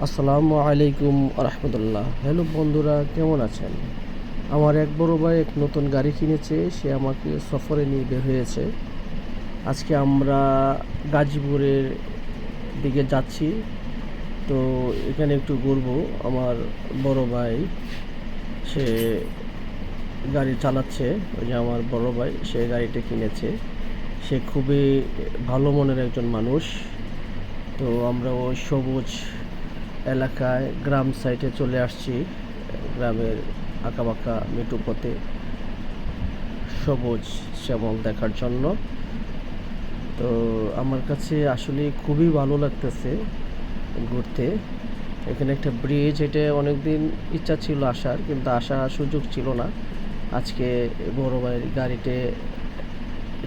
আসসালামু আলাইকুম রহমতুল্লাহ। হ্যালো বন্ধুরা, কেমন আছেন? আমার এক বড় ভাই এক নতুন গাড়ি কিনেছে, সে আমাকে সফরে নিয়ে বের হয়েছে। আজকে আমরা গাজীপুরের দিকে যাচ্ছি। তো এখানে একটু ঘুরবো। আমার বড় ভাই সে গাড়ি চালাচ্ছে। ওই যে আমার বড় ভাই, সে গাড়িটা কিনেছে। সে খুবই ভালো মনের একজন মানুষ। তো আমরা ওই সবুজ এলাকায় গ্রাম সাইডে চলে আসছি। গ্রামের আঁকাবাঁকা মেঠো পথে সবুজ শ্যামল দেখার জন্য। তো আমার কাছে আসলে খুবই ভালো লাগতেছে ঘুরতে। এখানে একটা ব্রিজ, এটা অনেক দিন ইচ্ছা ছিল আসার, কিন্তু আসার সুযোগ ছিল না। আজকে বড় ভাইয়ের গাড়িতে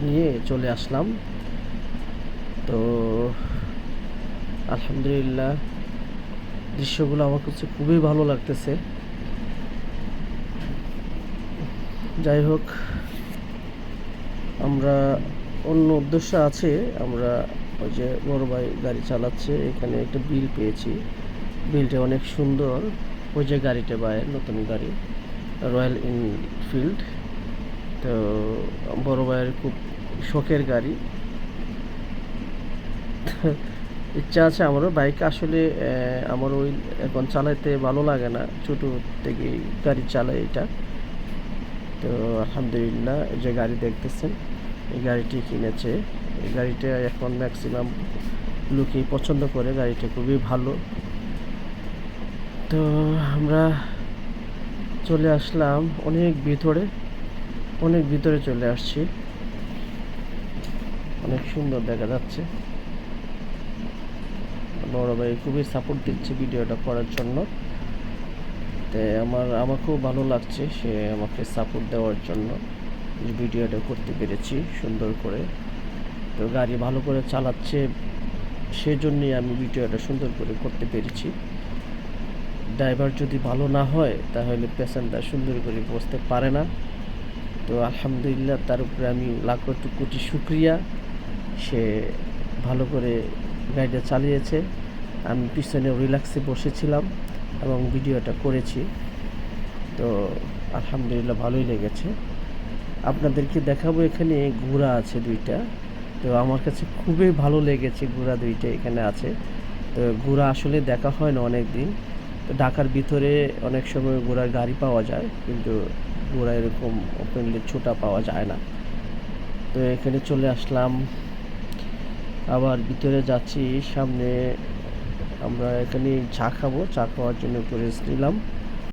নিয়ে চলে আসলাম। তো আলহামদুলিল্লাহ, দৃশ্যগুলো আমার কাছে খুবই ভালো লাগতেছে। যাই হোক, আমরা অন্য উদ্দেশ্য আছে। আমরা ওই যে বড় ভাই গাড়ি চালাচ্ছে, এখানে একটা বিল পেয়েছি। বিলটা অনেক সুন্দর। ওই যে গাড়িটা ভাইয়ের নতুন গাড়ি, রয়্যাল এনফিল্ড। তো বড় ভাইয়ের খুব শখের গাড়ি। ইচ্ছা আছে আমারও বাইক, আসলে আমার ওই এখন চালাইতে ভালো লাগে না, ছোটো থেকেই গাড়ি চালাই এটা। তো আলহামদুলিল্লাহ, এই যে গাড়ি দেখতেছেন, এই গাড়িটি কিনেছে। এই গাড়িটা এখন ম্যাক্সিমাম লোকই পছন্দ করে, গাড়িটা খুবই ভালো। তো আমরা চলে আসলাম অনেক ভিতরে চলে আসছি। অনেক সুন্দর দেখা যাচ্ছে। বড় ভাই খুবই সাপোর্ট দিচ্ছে ভিডিওটা করার জন্য। তো আমাকেও ভালো লাগছে, সে আমাকে সাপোর্ট দেওয়ার জন্য ভিডিওটা করতে পেরেছি সুন্দর করে। তো গাড়ি ভালো করে চালাচ্ছে, সেজন্যই আমি ভিডিওটা সুন্দর করে করতে পেরেছি। ড্রাইভার যদি ভালো না হয় তাহলে প্যাসেঞ্জার সুন্দর করে বসতে পারে না। তো আলহামদুলিল্লাহ, তার উপরে আমি লাখ কোটি শুক্রিয়া। সে ভালো করে গাড়িটা চালিয়েছে। আমি পিছনে রিল্যাক্সে বসেছিলাম এবং ভিডিওটা করেছি। তো আলহামদুলিল্লাহ, ভালোই লেগেছে। আপনাদেরকে দেখাবো, এখানে ঘোড়া আছে দুইটা। তো আমার কাছে খুবই ভালো লেগেছে, ঘোড়া দুইটা এখানে আছে। তো ঘোড়া আসলে দেখা হয় না অনেক দিন। তো ঢাকার ভিতরে অনেক সময় ঘোড়ার গাড়ি পাওয়া যায়, কিন্তু ঘোড়া এরকম ওপেনলি ছোটা পাওয়া যায় না। তো এখানে চলে আসলাম, আবার ভিতরে যাচ্ছি। সামনে আমরা এখানে চা খাবো, চা খাওয়ার জন্য একটু রেস্ট নিলাম।